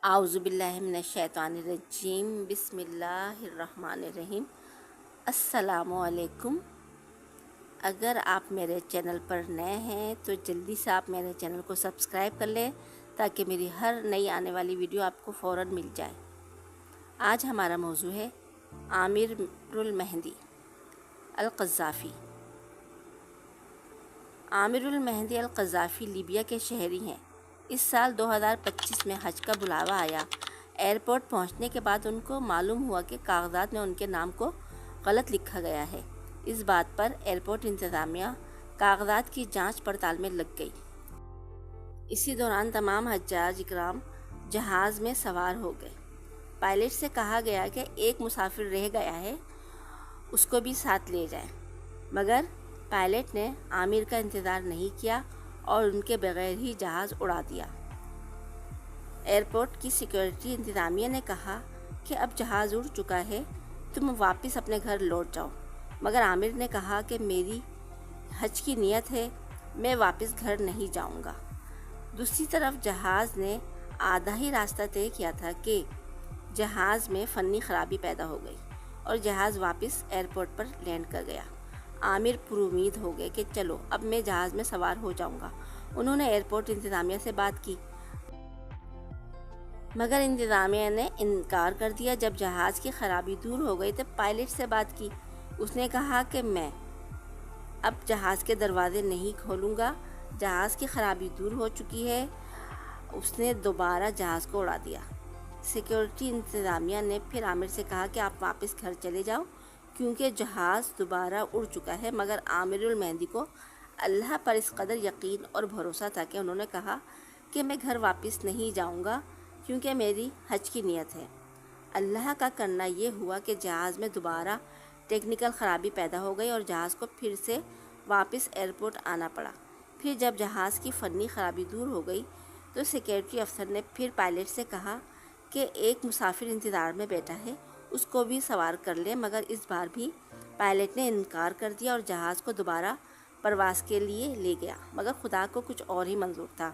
اعوذ باللہ من الشیطان الرجیم، بسم اللہ الرحمن الرحیم۔ السلام علیکم۔ اگر آپ میرے چینل پر نئے ہیں تو جلدی سے آپ میرے چینل کو سبسکرائب کر لیں تاکہ میری ہر نئی آنے والی ویڈیو آپ کو فوراً مل جائے۔ آج ہمارا موضوع ہے عامر المہدی القذافی۔ عامر المہدی القذافی لیبیا کے شہری ہیں۔ اس سال 2025 میں حج کا بلاوا آیا۔ ایئرپورٹ پہنچنے کے بعد ان کو معلوم ہوا کہ کاغذات میں ان کے نام کو غلط لکھا گیا ہے۔ اس بات پر ایئرپورٹ انتظامیہ کاغذات کی جانچ پڑتال میں لگ گئی۔ اسی دوران تمام حجاج اکرام جہاز میں سوار ہو گئے۔ پائلٹ سے کہا گیا کہ ایک مسافر رہ گیا ہے، اس کو بھی ساتھ لے جائیں، مگر پائلٹ نے عامر کا انتظار نہیں کیا اور ان کے بغیر ہی جہاز اڑا دیا۔ ایئرپورٹ کی سیکیورٹی انتظامیہ نے کہا کہ اب جہاز اڑ چکا ہے، تم واپس اپنے گھر لوٹ جاؤ، مگر عامر نے کہا کہ میری حج کی نیت ہے، میں واپس گھر نہیں جاؤں گا۔ دوسری طرف جہاز نے آدھا ہی راستہ طے کیا تھا کہ جہاز میں فنی خرابی پیدا ہو گئی اور جہاز واپس ایئرپورٹ پر لینڈ کر گیا۔ عامر پر امید ہو گئے کہ چلو اب میں جہاز میں سوار ہو جاؤں گا۔ انہوں نے ایئرپورٹ انتظامیہ سے بات کی، مگر انتظامیہ نے انکار کر دیا۔ جب جہاز کی خرابی دور ہو گئی تو پائلٹ سے بات کی، اس نے کہا کہ میں اب جہاز کے دروازے نہیں کھولوں گا، جہاز کی خرابی دور ہو چکی ہے۔ اس نے دوبارہ جہاز کو اڑا دیا۔ سیکیورٹی انتظامیہ نے پھر عامر سے کہا کہ آپ واپس گھر چلے جاؤ کیونکہ جہاز دوبارہ اڑ چکا ہے، مگر عامر المہدی کو اللہ پر اس قدر یقین اور بھروسہ تھا کہ انہوں نے کہا کہ میں گھر واپس نہیں جاؤں گا کیونکہ میری حج کی نیت ہے۔ اللہ کا کرنا یہ ہوا کہ جہاز میں دوبارہ ٹیکنیکل خرابی پیدا ہو گئی اور جہاز کو پھر سے واپس ایئرپورٹ آنا پڑا۔ پھر جب جہاز کی فنی خرابی دور ہو گئی تو سیکیورٹی افسر نے پھر پائلٹ سے کہا کہ ایک مسافر انتظار میں بیٹھا ہے، اس کو بھی سوار کر لیں، مگر اس بار بھی پائلٹ نے انکار کر دیا اور جہاز کو دوبارہ پرواز کے لیے لے گیا، مگر خدا کو کچھ اور ہی منظور تھا۔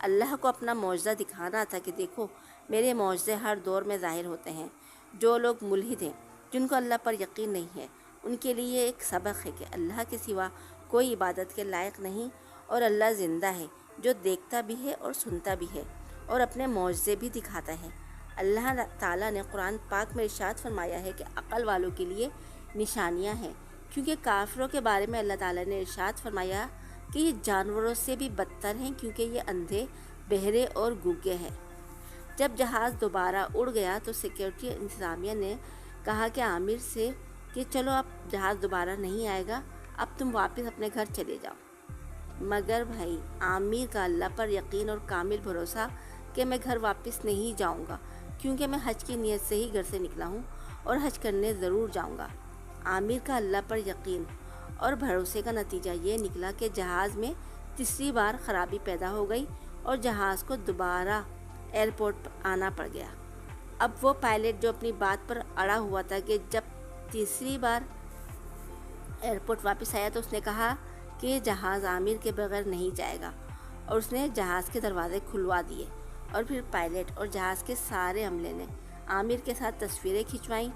اللہ کو اپنا معجزہ دکھانا تھا کہ دیکھو میرے معجزے ہر دور میں ظاہر ہوتے ہیں۔ جو لوگ ملحد ہیں، جن کو اللہ پر یقین نہیں ہے، ان کے لیے ایک سبق ہے کہ اللہ کے سوا کوئی عبادت کے لائق نہیں اور اللہ زندہ ہے، جو دیکھتا بھی ہے اور سنتا بھی ہے اور اپنے معجزے بھی دکھاتا ہے۔ اللہ تعالیٰ نے قرآن پاک میں ارشاد فرمایا ہے کہ عقل والوں کے لیے نشانیاں ہیں، کیونکہ کافروں کے بارے میں اللہ تعالیٰ نے ارشاد فرمایا کہ یہ جانوروں سے بھی بدتر ہیں کیونکہ یہ اندھے، بہرے اور گونگے ہیں۔ جب جہاز دوبارہ اڑ گیا تو سیکیورٹی انتظامیہ نے کہا کہ عامر سے کہ چلو اب جہاز دوبارہ نہیں آئے گا، اب تم واپس اپنے گھر چلے جاؤ، مگر بھائی عامر کا اللہ پر یقین اور کامل بھروسہ کہ میں گھر واپس نہیں جاؤں گا کیونکہ میں حج کی نیت سے ہی گھر سے نکلا ہوں اور حج کرنے ضرور جاؤں گا۔ عامر کا اللہ پر یقین اور بھروسے کا نتیجہ یہ نکلا کہ جہاز میں تیسری بار خرابی پیدا ہو گئی اور جہاز کو دوبارہ ایئرپورٹ پر آنا پڑ گیا۔ اب وہ پائلٹ جو اپنی بات پر اڑا ہوا تھا کہ جب تیسری بار ایئرپورٹ واپس آیا تو اس نے کہا کہ جہاز عامر کے بغیر نہیں جائے گا اور اس نے جہاز کے دروازے کھلوا دیے، اور پھر پائلٹ اور جہاز کے سارے عملے نے عامر کے ساتھ تصویریں کھنچوائیں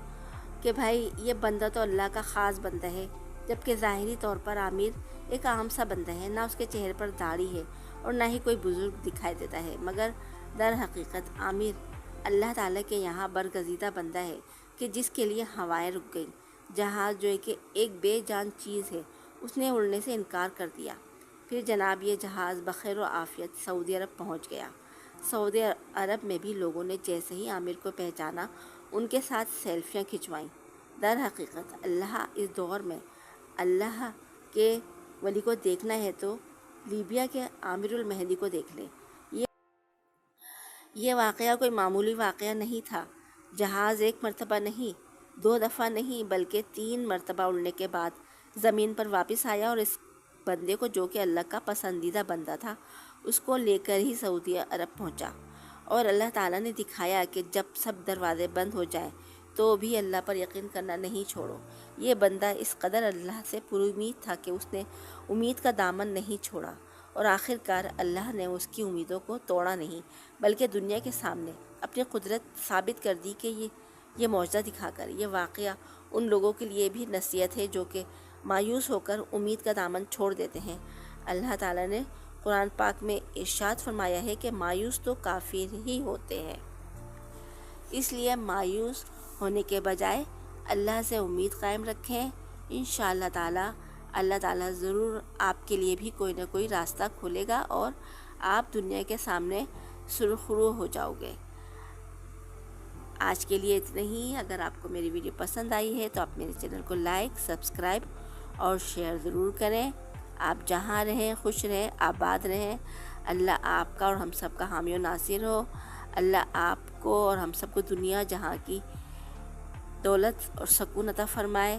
کہ بھائی یہ بندہ تو اللہ کا خاص بندہ ہے، جبکہ ظاہری طور پر عامر ایک عام سا بندہ ہے، نہ اس کے چہرے پر داڑھی ہے اور نہ ہی کوئی بزرگ دکھائی دیتا ہے، مگر در حقیقت عامر اللہ تعالیٰ کے یہاں برگزیدہ بندہ ہے کہ جس کے لیے ہوائیں رک گئیں۔ جہاز جو کہ ایک بے جان چیز ہے، اس نے اڑنے سے انکار کر دیا۔ پھر جناب یہ جہاز بخیر و عافیت سعودی عرب پہنچ گیا۔ سعودی عرب میں بھی لوگوں نے جیسے ہی عامر کو پہچانا ان کے ساتھ سیلفیاں کھنچوائیں۔ در حقیقت اللہ اس دور میں اللہ کے ولی کو دیکھنا ہے تو لیبیا کے عامر المہدی کو دیکھ لیں۔ یہ واقعہ کوئی معمولی واقعہ نہیں تھا۔ جہاز ایک مرتبہ نہیں، دو دفعہ نہیں، بلکہ 3 مرتبہ اڑنے کے بعد زمین پر واپس آیا اور اس بندے کو جو کہ اللہ کا پسندیدہ بندہ تھا اس کو لے کر ہی سعودی عرب پہنچا، اور اللہ تعالیٰ نے دکھایا کہ جب سب دروازے بند ہو جائیں تو بھی اللہ پر یقین کرنا نہیں چھوڑو۔ یہ بندہ اس قدر اللہ سے پر امید تھا کہ اس نے امید کا دامن نہیں چھوڑا اور آخر کار اللہ نے اس کی امیدوں کو توڑا نہیں، بلکہ دنیا کے سامنے اپنی قدرت ثابت کر دی کہ یہ معجزہ دکھا کر یہ واقعہ ان لوگوں کے لیے بھی نصیحت ہے جو کہ مایوس ہو کر امید کا دامن چھوڑ دیتے ہیں۔ اللہ تعالیٰ نے قرآن پاک میں ارشاد فرمایا ہے کہ مایوس تو کافر ہی ہوتے ہیں، اس لیے مایوس ہونے کے بجائے اللہ سے امید قائم رکھیں۔ انشاءاللہ تعالیٰ اللہ تعالیٰ ضرور آپ کے لیے بھی کوئی نہ کوئی راستہ کھولے گا اور آپ دنیا کے سامنے سرخرو ہو جاؤ گے۔ آج کے لیے اتنا ہی۔ اگر آپ کو میری ویڈیو پسند آئی ہے تو آپ میرے چینل کو لائک، سبسکرائب اور شیئر ضرور کریں۔ آپ جہاں رہیں خوش رہیں، آباد رہیں۔ اللہ آپ کا اور ہم سب کا حامی و ناصر ہو۔ اللہ آپ کو اور ہم سب کو دنیا جہاں کی دولت اور سکون عطا فرمائے،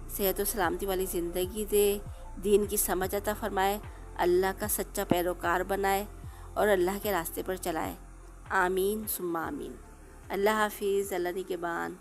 صحت و سلامتی والی زندگی دے، دین کی سمجھ عطا فرمائے، اللہ کا سچا پیروکار بنائے اور اللہ کے راستے پر چلائے۔ آمین ثم آمین۔ اللہ حافظ، اللہ نگہبان۔